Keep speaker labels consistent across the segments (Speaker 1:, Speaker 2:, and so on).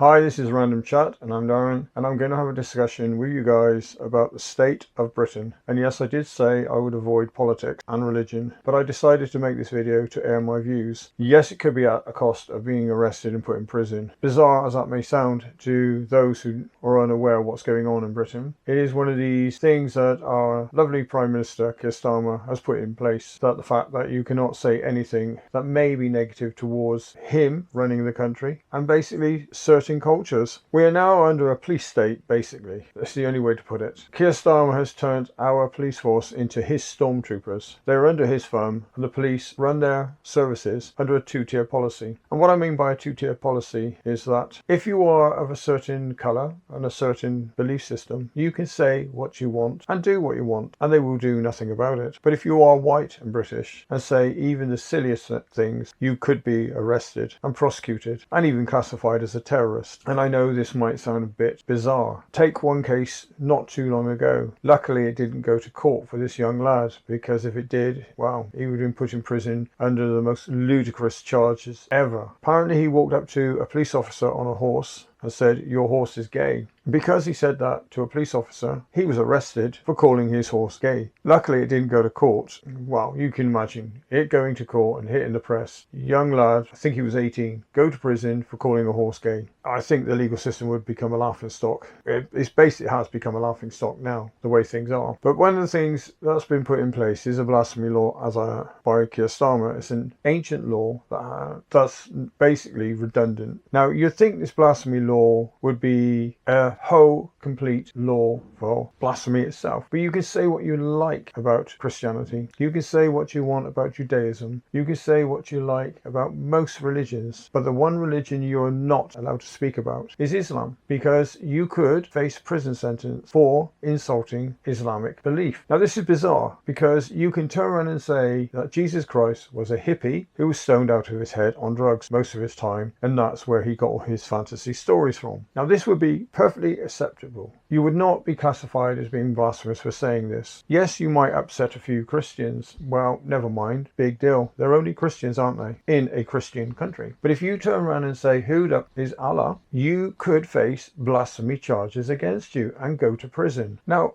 Speaker 1: Hi, this is Random Chat and I'm Darren, and I'm going to have a discussion with you guys about the state of Britain. And yes, I did say I would avoid politics and religion, but I decided to make this video to air my views. Yes, it could be at a cost of being arrested and put in prison. Bizarre as that may sound to those who are unaware of what's going on in Britain, it is one of these things that our lovely Prime Minister Keir Starmer has put in place, that the fact that you cannot say anything that may be negative towards him running the country, and basically certain cultures. We are now under a police state, basically. That's the only way to put it. Keir Starmer has turned our police force into his stormtroopers. They're under his thumb, and the police run their services under a two-tier policy. And what I mean by a two-tier policy is that if you are of a certain colour and a certain belief system, you can say what you want and do what you want, and they will do nothing about it. But if you are white and British and say even the silliest things, you could be arrested and prosecuted and even classified as a terrorist. And I know this might sound a bit bizarre. Take one case not too long ago. Luckily it didn't go to court for this young lad, because if it did, well, he would have been put in prison under the most ludicrous charges ever. Apparently he walked up to a police officer on a horse and said, "Your horse is gay." Because he said that to a police officer, he was arrested for calling his horse gay. Luckily it didn't go to court. Well, you can imagine it going to court and hitting the press. Young lad, I think he was 18, go to prison for calling a horse gay. I think the legal system would become a laughing stock. It basically has become a laughing stock now, the way things are. But one of the things that's been put in place is a blasphemy law by Keir Starmer. It's an ancient law that's basically redundant. Now, you'd think this blasphemy law would be a whole complete law for blasphemy itself, but you can say what you like about Christianity, you can say what you want about Judaism, you can say what you like about most religions, but the one religion you're not allowed to speak about is Islam, because you could face prison sentence for insulting Islamic belief. Now this is bizarre, because you can turn around and say that Jesus Christ was a hippie who was stoned out of his head on drugs most of his time, and that's where he got all his fantasy stories from. Now this would be perfectly acceptable. You would not be classified as being blasphemous for saying this. Yes, you might upset a few Christians. Well, never mind. Big deal. They're only Christians, aren't they? In a Christian country. But if you turn around and say, "Who is Allah?" you could face blasphemy charges against you and go to prison. Now,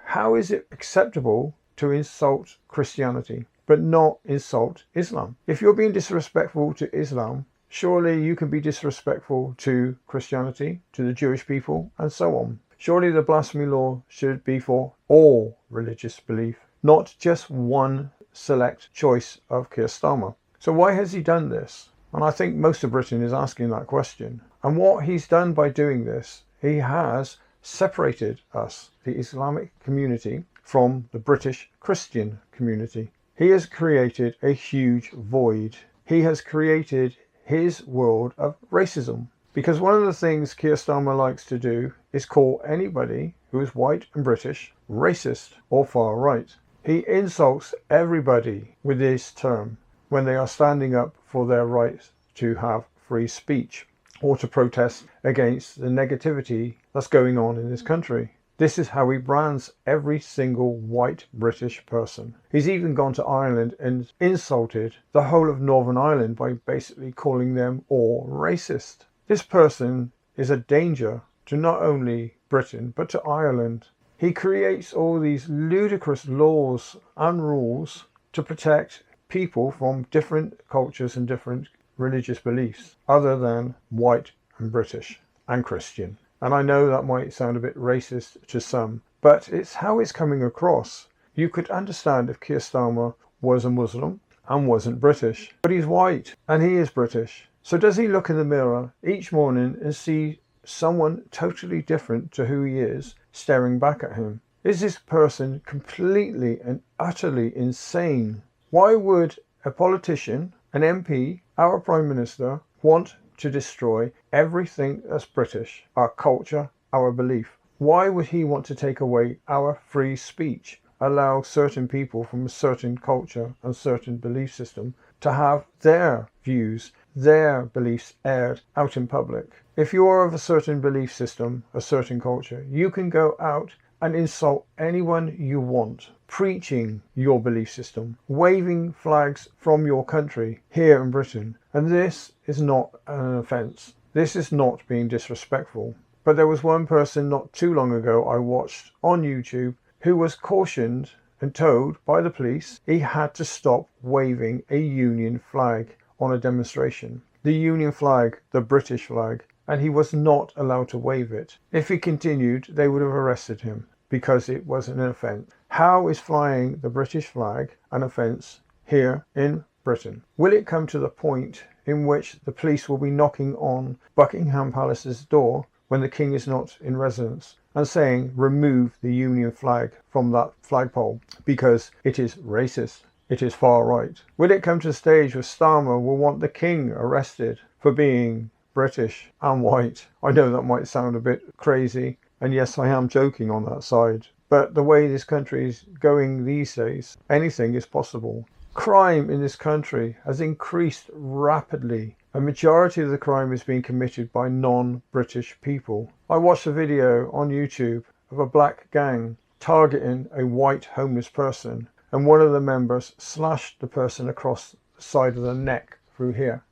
Speaker 1: how is it acceptable to insult Christianity but not insult Islam? If you're being disrespectful to Islam, surely you can be disrespectful to Christianity, to the Jewish people, and so on. Surely the blasphemy law should be for all religious belief, not just one select choice of Keir Starmer. So why has he done this? And I think most of Britain is asking that question. And what he's done by doing this, he has separated us, the Islamic community, from the British Christian community. He has created a huge void. He has created his world of racism. Because one of the things Keir Starmer likes to do is call anybody who is white and British racist or far right. He insults everybody with this term when they are standing up for their right to have free speech or to protest against the negativity that's going on in this country. This is how he brands every single white British person. He's even gone to Ireland and insulted the whole of Northern Ireland by basically calling them all racist. This person is a danger to not only Britain but to Ireland. He creates all these ludicrous laws and rules to protect people from different cultures and different religious beliefs other than white and British and Christian. And I know that might sound a bit racist to some, but it's how it's coming across. You could understand if Keir Starmer was a Muslim and wasn't British, but he's white and he is British. So does he look in the mirror each morning and see someone totally different to who he is staring back at him? Is this person completely and utterly insane? Why would a politician, an MP, our Prime Minister, want to destroy everything that's British, our culture, our belief? Why would he want to take away our free speech, allow certain people from a certain culture and certain belief system to have their views, their beliefs aired out in public? If you are of a certain belief system, a certain culture, you can go out and insult anyone you want, preaching your belief system, waving flags from your country here in Britain. And this is not an offence. This is not being disrespectful. But there was one person not too long ago I watched on YouTube who was cautioned and told by the police he had to stop waving a Union flag on a demonstration. The Union flag, the British flag, and he was not allowed to wave it. If he continued, they would have arrested him because it was an offence. How is flying the British flag an offence here in Britain? Will it come to the point in which the police will be knocking on Buckingham Palace's door when the king is not in residence and saying, remove the Union flag from that flagpole because it is racist, it is far right? Will it come to a stage where Starmer will want the king arrested for being British and white? I know that might sound a bit crazy, and yes, I am joking on that side, but the way this country is going these days, anything is possible. Crime in this country has increased rapidly. A majority of the crime is being committed by non-British people. I watched a video on YouTube of a black gang targeting a white homeless person, and one of the members slashed the person across the side of the neck through here.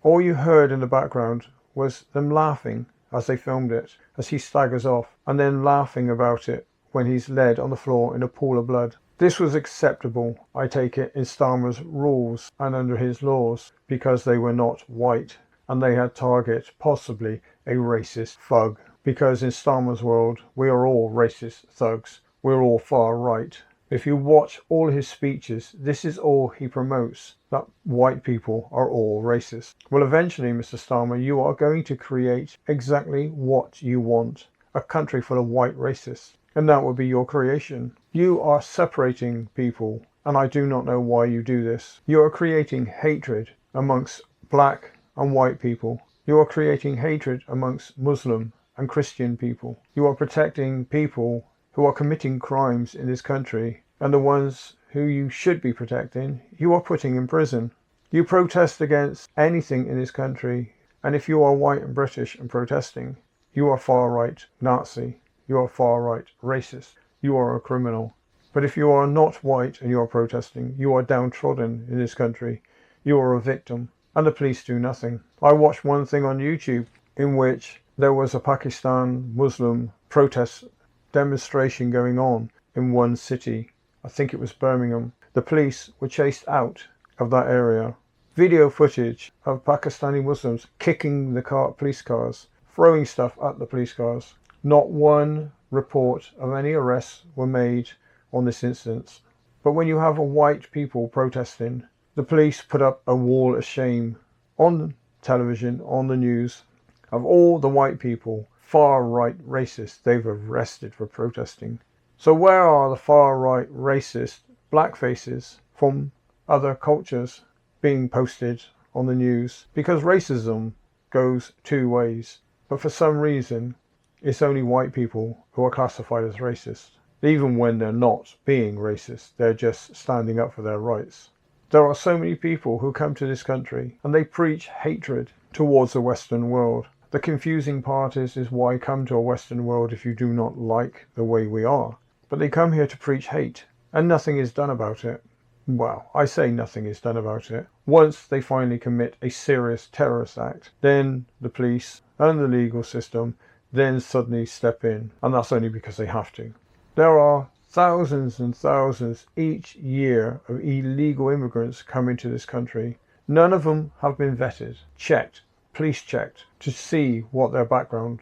Speaker 1: All you heard in the background was them laughing as they filmed it, as he staggers off, and then laughing about it when he's led on the floor in a pool of blood. This was acceptable, I take it, in Starmer's rules and under his laws, because they were not white and they had targeted possibly a racist thug. Because in Starmer's world, we are all racist thugs. We're all far right. If you watch all his speeches, this is all he promotes, that white people are all racist. Well, eventually, Mr. Starmer, you are going to create exactly what you want, a country full of white racists. And that will be your creation. You are separating people, and I do not know why you do this. You are creating hatred amongst black and white people. You are creating hatred amongst Muslim and Christian people. You are protecting people who are committing crimes in this country, and the ones who you should be protecting, you are putting in prison. You protest against anything in this country, and if you are white and British and protesting, you are far right Nazi. You are far right racist. You are a criminal. But if you are not white and you are protesting, you are downtrodden in this country. You are a victim, and the police do nothing. I watched one thing on YouTube in which there was a Pakistan Muslim protest demonstration going on in one city. I think it was Birmingham. The police were chased out of that area. Video footage of Pakistani Muslims kicking the police cars, throwing stuff at the police cars. Not one report of any arrests were made on this instance. But when you have a white people protesting, the police put up a wall of shame on television, on the news, of all the white people, far right racists, they've arrested for protesting. So where are the far right racist black faces from other cultures being posted on the news? Because racism goes two ways, but for some reason it's only white people who are classified as racist. Even when they're not being racist, they're just standing up for their rights. There are so many people who come to this country and they preach hatred towards the Western world. The confusing part is why come to a Western world if you do not like the way we are? But they come here to preach hate, and nothing is done about it. Well, I say nothing is done about it. Once they finally commit a serious terrorist act, then the police and the legal system then suddenly step in, and that's only because they have to. There are thousands and thousands each year of illegal immigrants coming to this country. None of them have been vetted, checked, police checked to see what their background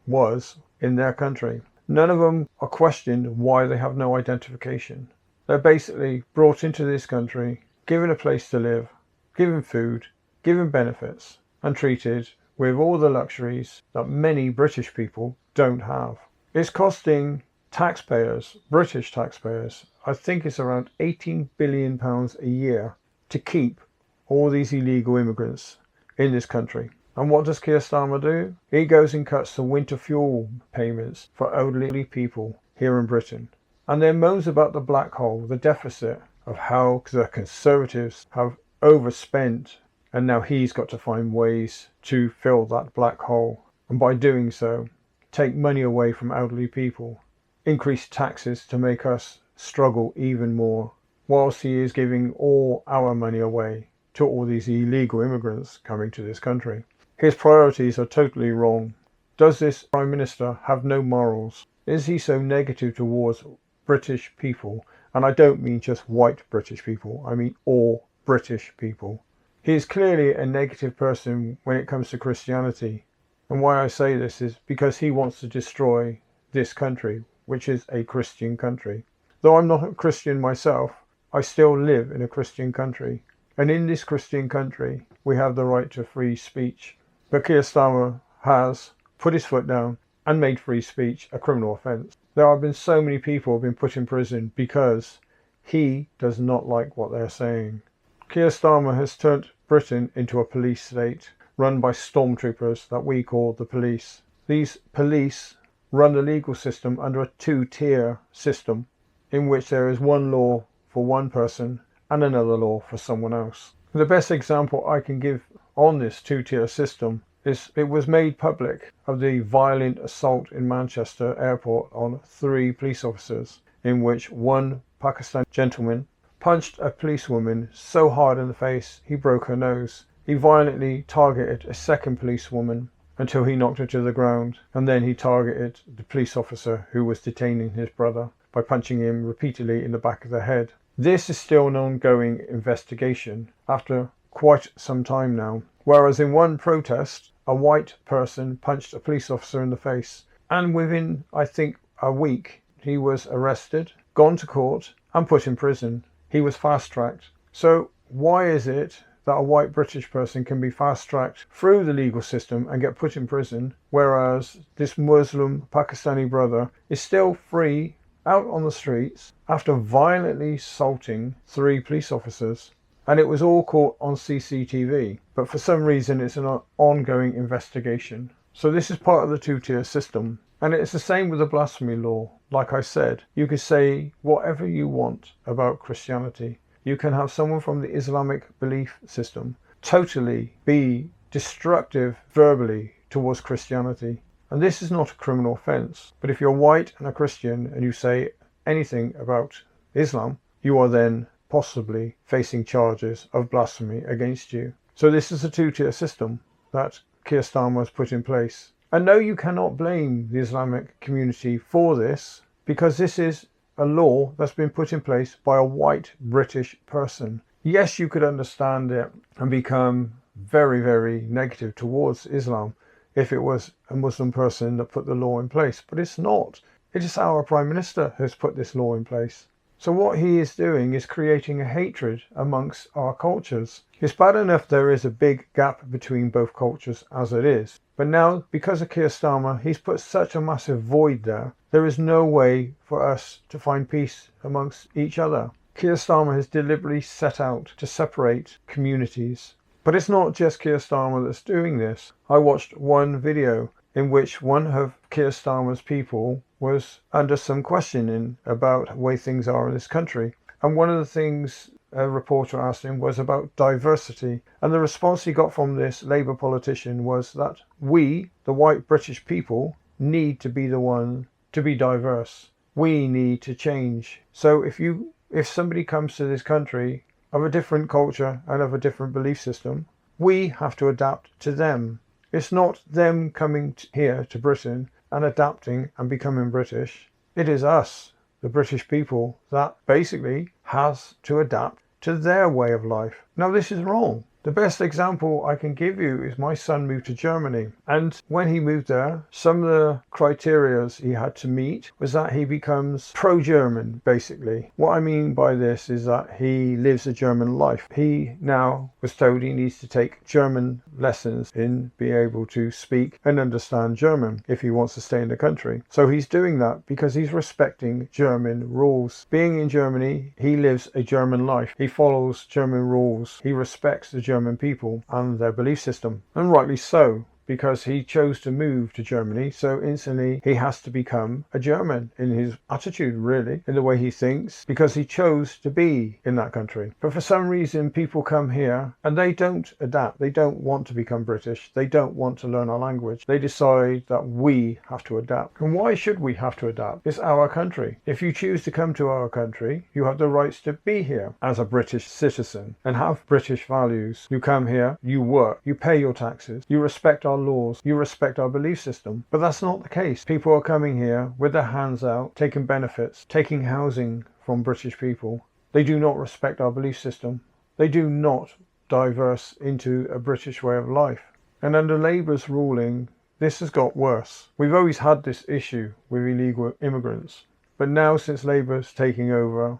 Speaker 1: was in their country. None of them are questioned why they have no identification. They're basically brought into this country, given a place to live, given food, given benefits, and treated with all the luxuries that many British people don't have. It's costing taxpayers, British taxpayers, I think it's around £18 billion a year to keep all these illegal immigrants in this country. And what does Keir Starmer do? He goes and cuts the winter fuel payments for elderly people here in Britain. And then moans about the black hole, the deficit, of how the Conservatives have overspent, and now he's got to find ways to fill that black hole. And by doing so, take money away from elderly people, increase taxes to make us struggle even more, whilst he is giving all our money away to all these illegal immigrants coming to this country. His priorities are totally wrong. Does this Prime Minister have no morals? Is he so negative towards British people? And I don't mean just white British people, I mean all British people. He is clearly a negative person when it comes to Christianity. And why I say this is because he wants to destroy this country, which is a Christian country. Though I'm not a Christian myself, I still live in a Christian country. And in this Christian country, we have the right to free speech. But Keir Starmer has put his foot down and made free speech a criminal offence. There have been so many people who have been put in prison because he does not like what they're saying. Keir Starmer has turned Britain into a police state run by stormtroopers that we call the police. These police run the legal system under a two-tier system in which there is one law for one person and another law for someone else. The best example I can give on this two-tier system is it was made public of the violent assault in Manchester airport on 3 police officers, in which one Pakistani gentleman punched a policewoman so hard in the face he broke her nose. He violently targeted a second policewoman until he knocked her to the ground, and then he targeted the police officer who was detaining his brother by punching him repeatedly in the back of the head. This is still an ongoing investigation after quite some time now, whereas in one protest a white person punched a police officer in the face, and within I think a week he was arrested, gone to court and put in prison. He was fast-tracked. So why is it that a white British person can be fast-tracked through the legal system and get put in prison, whereas this Muslim Pakistani brother is still free out on the streets after violently assaulting 3 police officers? And it was all caught on CCTV, but for some reason it's an ongoing investigation. So this is part of the two-tier system. And it's the same with the blasphemy law. Like I said, you can say whatever you want about Christianity. You can have someone from the Islamic belief system totally be destructive verbally towards Christianity. And this is not a criminal offence. But if you're white and a Christian and you say anything about Islam, you are then possibly facing charges of blasphemy against you. So this is a two-tier system that Keir Starmer has put in place. And no, you cannot blame the Islamic community for this, because this is a law that's been put in place by a white British person. Yes, you could understand it and become very, very negative towards Islam if it was a Muslim person that put the law in place, but it's not. It is our Prime Minister who's put this law in place. So what he is doing is creating a hatred amongst our cultures. It's bad enough there is a big gap between both cultures as it is. But now, because of Keir Starmer, he's put such a massive void there. There is no way for us to find peace amongst each other. Keir Starmer has deliberately set out to separate communities. But it's not just Keir Starmer that's doing this. I watched one video in which one of Keir Starmer's people was under some questioning about the way things are in this country. And one of the things a reporter asked him was about diversity. And the response he got from this Labour politician was that we, the white British people, need to be the one to be diverse. We need to change. So if somebody comes to this country of a different culture and of a different belief system, we have to adapt to them. It's not them coming here to Britain and adapting and becoming British. It is us, the British people, that basically has to adapt to their way of life. Now, this is wrong. The best example I can give you is my son moved to Germany, and when he moved there, some of the criteria he had to meet was that he becomes pro-German, basically. What I mean by this is that he lives a German life. He now was told he needs to take German lessons in being able to speak and understand German if he wants to stay in the country. So he's doing that because he's respecting German rules. Being in Germany, he lives a German life. He follows German rules. He respects the German people and their belief system, and rightly so. because he chose to move to Germany, so instantly he has to become a German in his attitude, really, in the way he thinks, because he chose to be in that country. But for some reason, people come here and they don't adapt. They don't want to become British. They don't want to learn our language. They decide that we have to adapt. And why should we have to adapt? It's our country. If you choose to come to our country, you have the rights to be here as a British citizen and have British values. You come here, you work, you pay your taxes, you respect our laws, you respect our belief system. But that's not the case. People are coming here with their hands out, taking benefits, taking housing from British people. They do not respect our belief system. They do not diverse into a British way of life. And under Labour's ruling, this has got worse. We've always had this issue with illegal immigrants. But now, since Labour's taking over,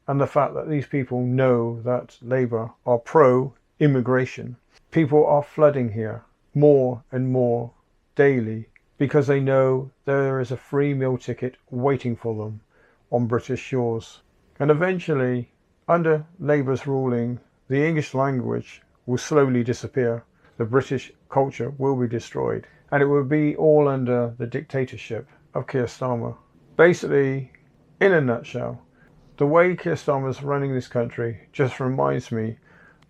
Speaker 1: and the fact that these people know that Labour are pro-immigration, people are flooding here more and more daily because they know there is a free meal ticket waiting for them on British shores. And eventually, under Labour's ruling, the English language will slowly disappear. The British culture will be destroyed. And it will be all under the dictatorship of Keir Starmer. Basically, in a nutshell, the way Keir Starmer is running this country just reminds me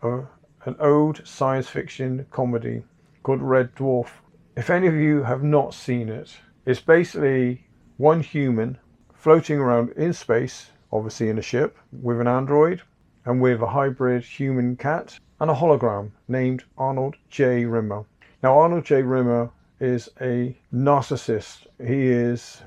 Speaker 1: of an old science fiction comedy called Red Dwarf. If any of you have not seen it, it's basically one human floating around in space, obviously in a ship, with an android and with a hybrid human cat and a hologram named Arnold J. Rimmer. Now, Arnold J. Rimmer is a narcissist. He is,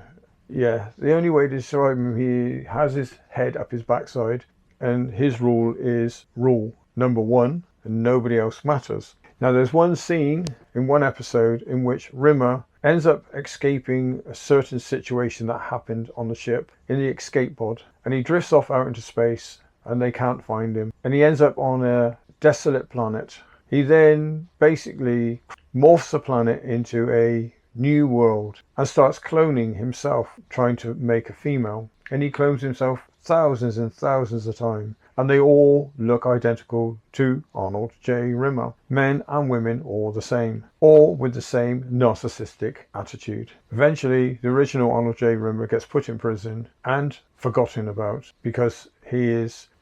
Speaker 1: the only way to describe him, he has his head up his backside, and his rule is rule number one, and nobody else matters. Now, there's one scene in one episode in which Rimmer ends up escaping a certain situation that happened on the ship in the escape pod, and he drifts off out into space and they can't find him, and he ends up on a desolate planet. He then basically morphs the planet into a new world and starts cloning himself, trying to make a female, and he clones himself thousands and thousands of times, and they all look identical to Arnold J. Rimmer. Men and women all the same, all with the same narcissistic attitude. Eventually, the original Arnold J. Rimmer gets put in prison and forgotten about because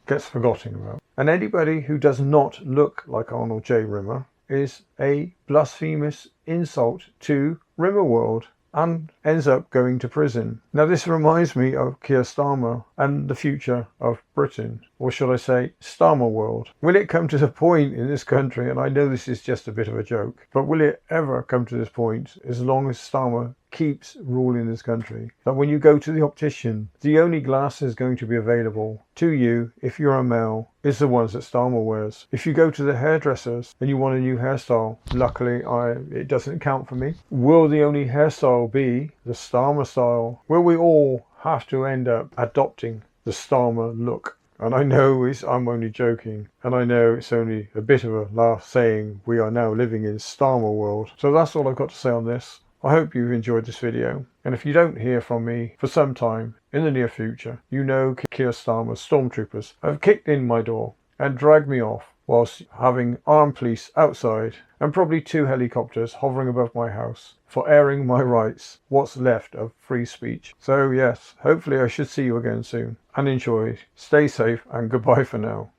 Speaker 1: gets forgotten about. And anybody who does not look like Arnold J. Rimmer is a blasphemous insult to Rimmer World and ends up going to prison. Now, this reminds me of Keir Starmer and the future of Britain, or should I say Starmer World. Will it come to the point in this country, and I know this is just a bit of a joke, but will it ever come to this point, as long as Starmer keeps ruling this country, that when you go to the optician, the only glasses going to be available to you, if you're a male, is the ones that Starmer wears. If you go to the hairdressers and you want a new hairstyle, luckily it doesn't count for me. Will the only hairstyle be the Starmer style? Will we all have to end up adopting the Starmer look? And I know I'm only joking, and I know it's only a bit of a laugh saying we are now living in Starmer World. So that's all I've got to say on this. I hope you've enjoyed this video, and if you don't hear from me for some time in the near future, you know Keir Starmer's stormtroopers have kicked in my door and dragged me off whilst having armed police outside and probably 2 helicopters hovering above my house for airing my rights, what's left of free speech. So yes, hopefully I should see you again soon, and enjoy, stay safe, and goodbye for now.